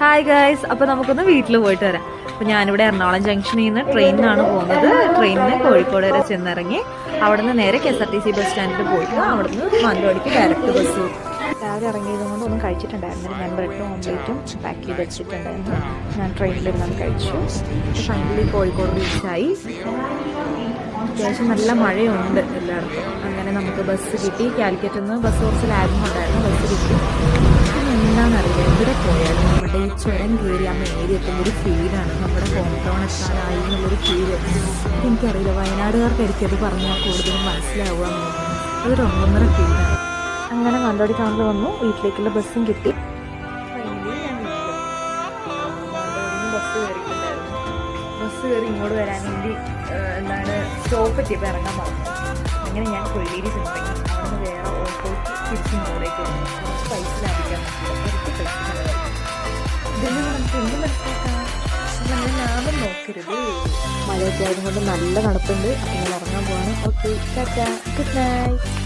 Hi guys, അപ്പോൾ നമുക്കൊന്ന് വീട്ടിൽ പോയിട്ട് വരാം. അപ്പോൾ ഞാനിവിടെ എറണാകുളം ജംഗ്ഷനിൽ നിന്ന് ട്രെയിനിനാണ് പോകുന്നത്. ട്രെയിനിന് കോഴിക്കോട് വരെ ചെന്നിറങ്ങി അവിടെ നിന്ന് നേരെ KSRTC ബസ് സ്റ്റാൻഡിൽ പോയിട്ട് അവിടെ നിന്ന് മാനന്തവാടിക്ക് ഡയറക്റ്റ് ബസ്. രാവിലെ ഇറങ്ങിയത് കൊണ്ട് ഒന്നും കഴിച്ചിട്ടുണ്ടായിരുന്നില്ല. ഞാൻ ബ്രെഡും ഓംലേറ്റും പാക്ക് ചെയ്ത് വെച്ചിട്ടുണ്ടായിരുന്നു. ഞാൻ ട്രെയിനിലിരുന്ന് കഴിച്ചു. ഫൈനലി കോഴിക്കോട് റീച്ചായി. അത്യാവശ്യം നല്ല മഴയുണ്ട് എല്ലായിടത്തും. അങ്ങനെ നമുക്ക് ബസ് കിട്ടി. കാലിക്കറ്റിൽ നിന്ന് ബസ് കുറച്ച് ലാഗും ഉണ്ടായിരുന്നു. ബസ് കിട്ടി. എന്താണെന്നറിയില്ല, എവിടെ പോയാലും നമ്മുടെ ഈ ചുരം കയറി അമ്മ ഏരി എത്തുമ്പോൾ ഒരു ഫീലാണ്. നമ്മുടെ ഹോം ടൗൺ എത്താനായി എന്നുള്ളൊരു ഫീല്. എനിക്കറിയില്ല, വയനാടുകാർക്കായിരിക്കും അത് പറഞ്ഞാൽ കൂടുതലും മനസ്സിലാവുക എന്നുള്ളത്. അതൊരു ഒന്നൊന്നര ഫീലാണ്. അങ്ങനെ മാനന്തവാടി ടൗണിൽ വന്നു. വീട്ടിലേക്കുള്ള ബസ്സും കിട്ടി. ബസ് കയറിയിട്ടുണ്ടായിരുന്നു. ബസ് കയറി ഇങ്ങോട്ട് വരാൻ വേണ്ടി സ്റ്റോപ്പ് എത്തിയപ്പോൾ ഇറങ്ങാൻ പറഞ്ഞു. അങ്ങനെ ഞാൻ കൊല്ലീരി ചെന്നിറങ്ങി. അവിടെ നിന്ന് വേറെ ഓട്ടോയ്ക്ക് തിരിച്ച് ഇങ്ങോട്ടേക്ക് വന്നു. കുറച്ച് പൈസ ലാഭിക്കാൻ പറ്റില്ല. ഇതൊന്നും നമുക്ക് എന്ത് മനസ്സിലാക്കാം, നല്ല ലാഭം നോക്കരുത്. മഴയൊക്കെ ആയതുകൊണ്ട് നല്ല തണുപ്പുണ്ട്. അപ്പം ഞാൻ ഇറങ്ങാൻ പോവാണ്. Okay, Tata, good night.